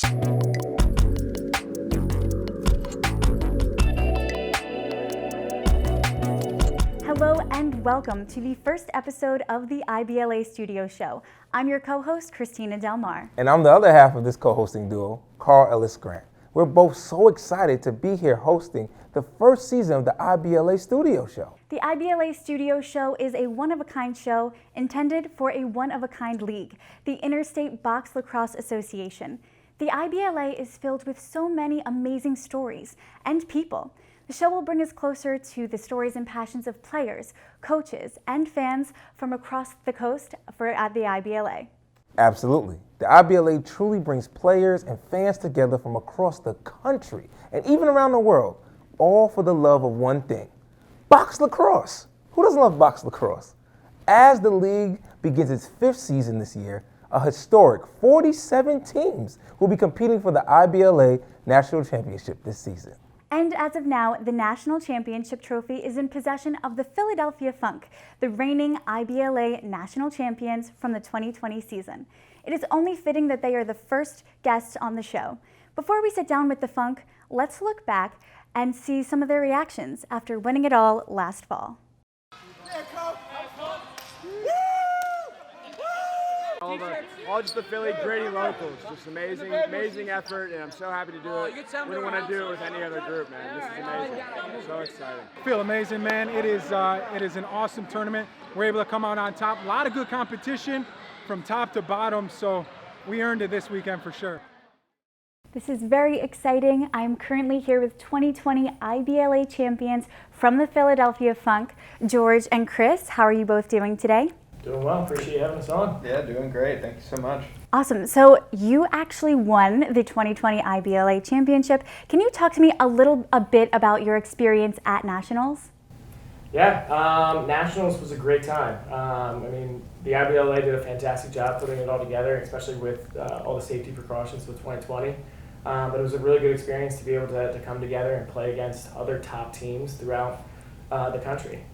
Hello and welcome to the first episode of the IBLA Studio Show. I'm your co-host, Christina Del Mar. And I'm the other half of this co-hosting duo, Carl Ellis Grant. We're both so excited to be here hosting the first season of the IBLA Studio Show. The IBLA Studio Show is a one-of-a-kind show intended for a one-of-a-kind league, the Interstate Box Lacrosse Association. The IBLA is filled with so many amazing stories and people. The show will bring us closer to the stories and passions of players, coaches, and fans from across the coast at the IBLA. Absolutely. The IBLA truly brings players and fans together from across the country and even around the world, all for the love of one thing: box lacrosse. Who doesn't love box lacrosse? As the league begins its fifth season this year, a historic 47 teams will be competing for the IBLA National Championship this season. And as of now, the National Championship trophy is in possession of the Philadelphia Phunk, the reigning IBLA National Champions from the 2020 season. It is only fitting that they are the first guests on the show. Before we sit down with the Phunk, let's look back and see some of their reactions after winning it all last fall. All just the Philly gritty locals, just amazing effort, and I'm so happy to do it. Wouldn't want to do it with any other group, man. This is amazing. So exciting. I feel amazing, man. It is an awesome tournament. We're able to come out on top. A lot of good competition from top to bottom, so we earned it this weekend for sure. This is very exciting. I'm currently here with 2020 IBLA champions from the Philadelphia Phunk, George and Chris. How are you both doing today? Doing well. Appreciate you having us on. Yeah, doing great. Thank you so much. Awesome. So you actually won the 2020 IBLA Championship. Can you talk to me a bit about your experience at Nationals? Yeah, Nationals was a great time. The IBLA did a fantastic job putting it all together, especially with all the safety precautions with 2020. But it was a really good experience to be able to come together and play against other top teams throughout the country.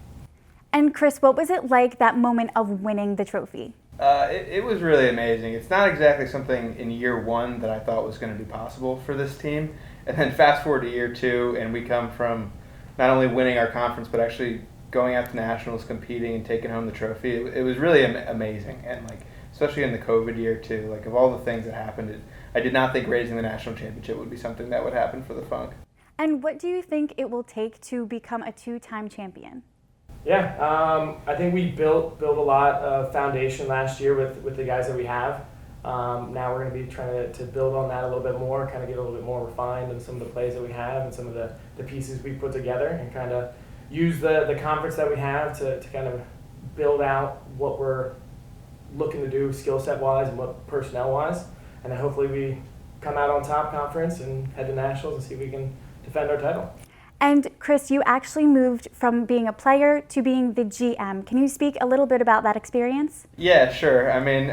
And Chris, what was it like, that moment of winning the trophy? It was really amazing. It's not exactly something in year one that I thought was going to be possible for this team. And then fast forward to year two, and we come from not only winning our conference, but actually going out to nationals, competing, and taking home the trophy. It was really amazing. And especially in the COVID year too, of all the things that happened, I did not think raising the national championship would be something that would happen for the Phunk. And what do you think it will take to become a two-time champion? Yeah, I think we built a lot of foundation last year with the guys that we have. Now we're going to be trying to build on that a little bit more, kind of get a little bit more refined in some of the plays that we have and some of the pieces we put together, and kind of use the conference that we have to kind of build out what we're looking to do skill set wise and what personnel wise, and then hopefully we come out on top conference and head to nationals and see if we can defend our title. And Chris, you actually moved from being a player to being the GM. Can you speak a little bit about that experience? Yeah, sure. I mean,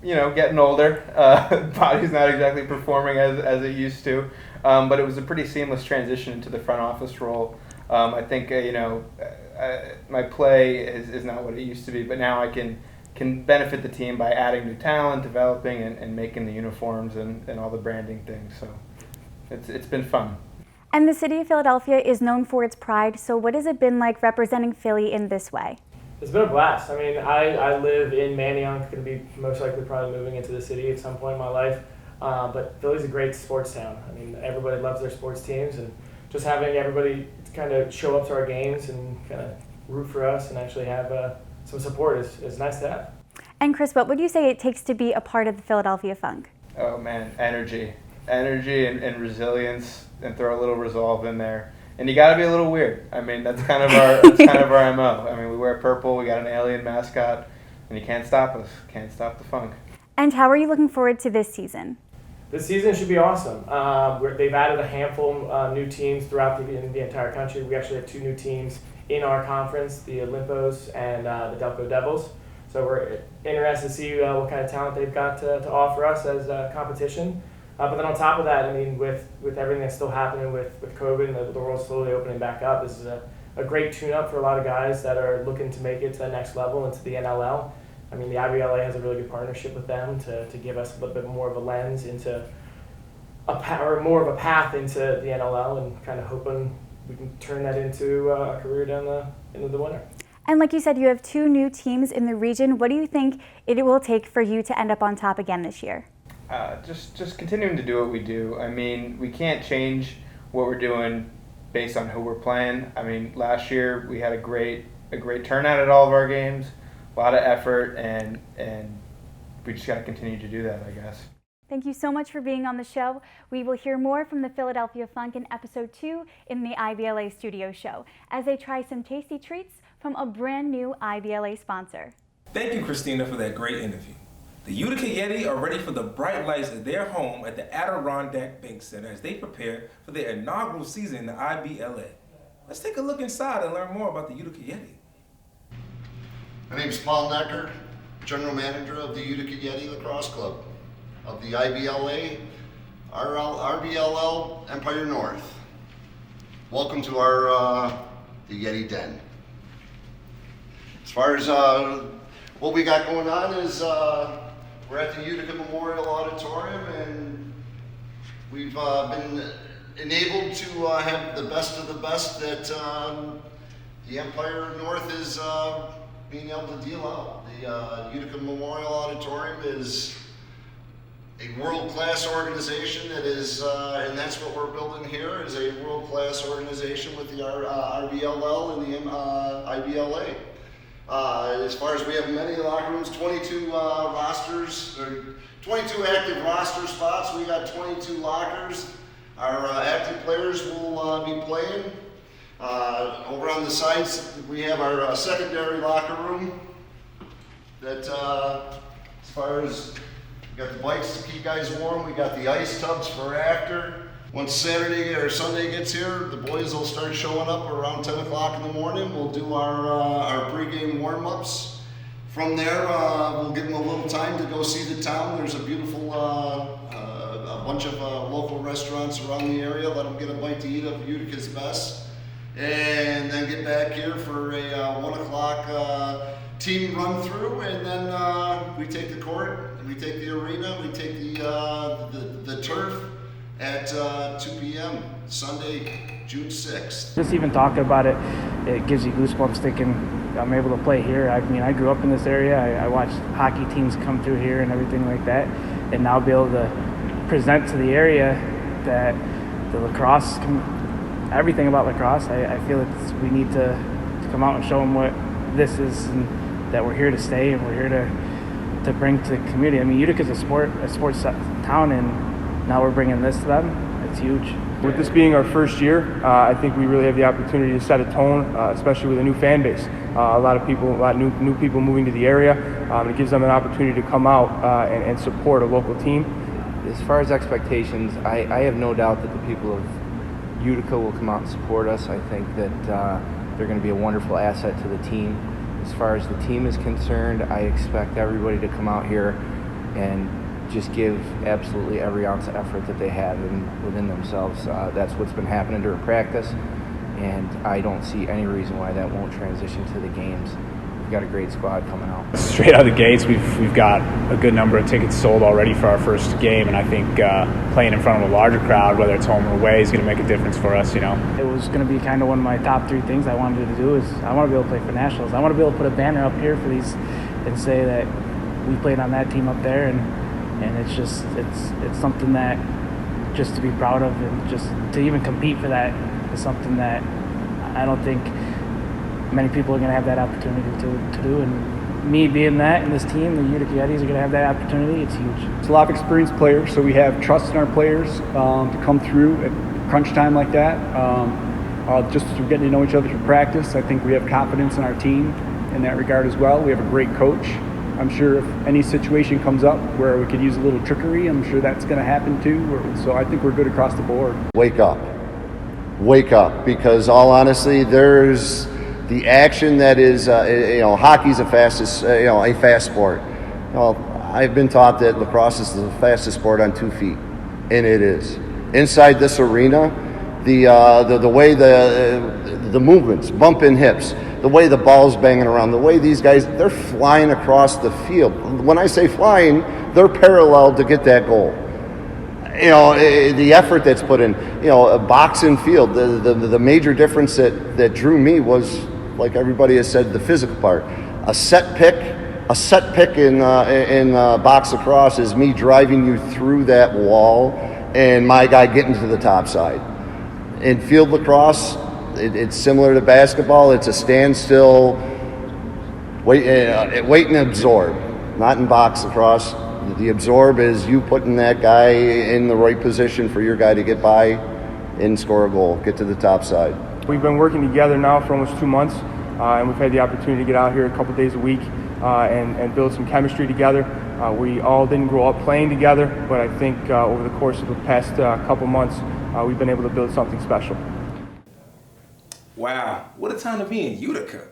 getting older, body's not exactly performing as it used to, but it was a pretty seamless transition into the front office role. I think, my play is not what it used to be, but now I can benefit the team by adding new talent, developing, and making the uniforms and all the branding things. So it's been fun. And the city of Philadelphia is known for its pride, so what has it been like representing Philly in this way? It's been a blast. I mean, I live in Manayunk, going to be most likely probably moving into the city at some point in my life, but Philly's a great sports town. I mean, everybody loves their sports teams, and just having everybody kind of show up to our games and kind of root for us and actually have some support is nice to have. And Chris, what would you say it takes to be a part of the Philadelphia Phunk? Oh man, energy and resilience, and throw a little resolve in there. And you got to be a little weird. I mean, that's kind of our MO. I mean, we wear purple, we got an alien mascot, and you can't stop us. Can't stop the Phunk. And how are you looking forward to this season? This season should be awesome. They've added a handful of new teams throughout the entire country. We actually have 2 new teams in our conference, the Olympos and the Delco Devils. So we're interested to see what kind of talent they've got to offer us as competition. But then on top of that, I mean, with everything that's still happening with COVID and the world slowly opening back up, this is a great tune-up for a lot of guys that are looking to make it to the next level, into the NLL. I mean, the IBLA has a really good partnership with them to give us a little bit more of a lens into or more of a path into the NLL, and kind of hoping we can turn that into a career into the winter. And like you said, you have 2 new teams in the region. What do you think it will take for you to end up on top again this year? Just continuing to do what we do. I mean, we can't change what we're doing based on who we're playing. I mean, last year we had a great turnout at all of our games, a lot of effort, and we just got to continue to do that, I guess. Thank you so much for being on the show. We will hear more from the Philadelphia Phunk in episode 2 in the IBLA Studio Show as they try some tasty treats from a brand new IBLA sponsor. Thank you, Christina, for that great interview. The Utica Yeti are ready for the bright lights of their home at the Adirondack Bank Center as they prepare for their inaugural season in the IBLA. Let's take a look inside and learn more about the Utica Yeti. My name is Paul Necker, General Manager of the Utica Yeti Lacrosse Club of the IBLA, RBLL Empire North. Welcome to our the Yeti Den. As far as what we got going on is we're at the Utica Memorial Auditorium, and we've been enabled to have the best of the best that the Empire North is being able to deal out. The Utica Memorial Auditorium is a world-class organization that is, and that's what we're building here, is a world-class organization with the RBLL and the IBLA. As far as we have many locker rooms, 22 rosters, or 22 active roster spots. We got 22 lockers. Our active players will be playing. Over on the sides, we have our secondary locker room. That, as far as we got the bikes to keep guys warm, we got the ice tubs for after. Once Saturday or Sunday gets here, the boys will start showing up around 10 o'clock in the morning. We'll do our pregame warm-ups. From there, we'll give them a little time to go see the town. There's a beautiful, a bunch of local restaurants around the area. Let them get a bite to eat of Utica's best. And then get back here for a 1 o'clock team run through. And then we take the court, we take the arena, we take the turf at 2 p.m. Sunday, June 6th. Just even talking about it, it gives you goosebumps thinking I'm able to play here. I mean, I grew up in this area. I watched hockey teams come through here and everything like that. And now be able to present to the area that the lacrosse, everything about lacrosse, I feel we need to come out and show them what this is, and that we're here to stay and we're here to bring to the community. I mean, Utica's a sports town, and now we're bringing this to them. It's huge. With this being our first year, I think we really have the opportunity to set a tone, especially with a new fan base. A lot of new people moving to the area. It gives them an opportunity to come out and support a local team. As far as expectations, I have no doubt that the people of Utica will come out and support us. I think that they're going to be a wonderful asset to the team. As far as the team is concerned, I expect everybody to come out here and just give absolutely every ounce of effort that they have within themselves. That's what's been happening during practice, and I don't see any reason why that won't transition to the games. We've got a great squad coming out. Straight out of the gates, we've got a good number of tickets sold already for our first game, and I think playing in front of a larger crowd, whether it's home or away, is going to make a difference for us. You know, it was going to be kind of one of my top 3 things I wanted to do. Is I want to be able to play for nationals. I want to be able to put a banner up here for these and say that we played on that team up there, and it's just it's something that just to be proud of, and just to even compete for that is something that I don't think many people are going to have that opportunity to do. And me being that, and this team, the Utica Yetis, are going to have that opportunity. It's huge. It's a lot of experienced players, so we have trust in our players to come through at crunch time like that. Just through getting to know each other through practice, I think we have confidence in our team in that regard as well. We have a great coach. I'm sure if any situation comes up where we could use a little trickery, I'm sure that's going to happen too. So I think we're good across the board. Wake up, because all honestly, there's the action that is, hockey's a fast sport. I've been taught that lacrosse is the fastest sport on 2 feet, and it is. Inside this arena, the way the movements, bumping hips, the way the ball's banging around, the way these guys, they're flying across the field. When I say flying, they're parallel to get that goal. the effort that's put in, a box and field. The major difference that drew me was, like everybody has said, the physical part. A set pick in box lacrosse is me driving you through that wall and my guy getting to the top side. In field lacrosse, it's similar to basketball. It's a standstill, wait and absorb. Not in box lacrosse. The absorb is you putting that guy in the right position for your guy to get by and score a goal, get to the top side. We've been working together now for almost 2 months, and we've had the opportunity to get out here a couple days a week and build some chemistry together. We all didn't grow up playing together, but I think over the course of the past couple months, we've been able to build something special. Wow, what a time to be in Utica.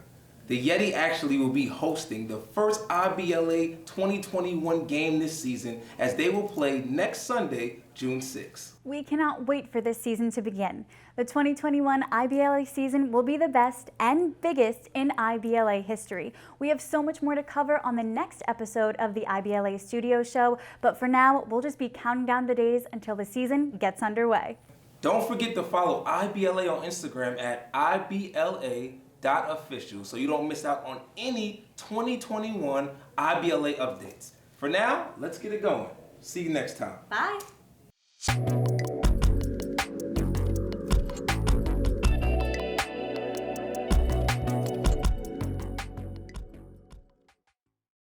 The Yeti actually will be hosting the first IBLA 2021 game this season as they will play next Sunday, June 6th. We cannot wait for this season to begin. The 2021 IBLA season will be the best and biggest in IBLA history. We have so much more to cover on the next episode of the IBLA Studio Show, but for now, we'll just be counting down the days until the season gets underway. Don't forget to follow IBLA on Instagram at IBLA.official so you don't miss out on any 2021 IBLA updates. For now, let's get it going. See you next time. Bye.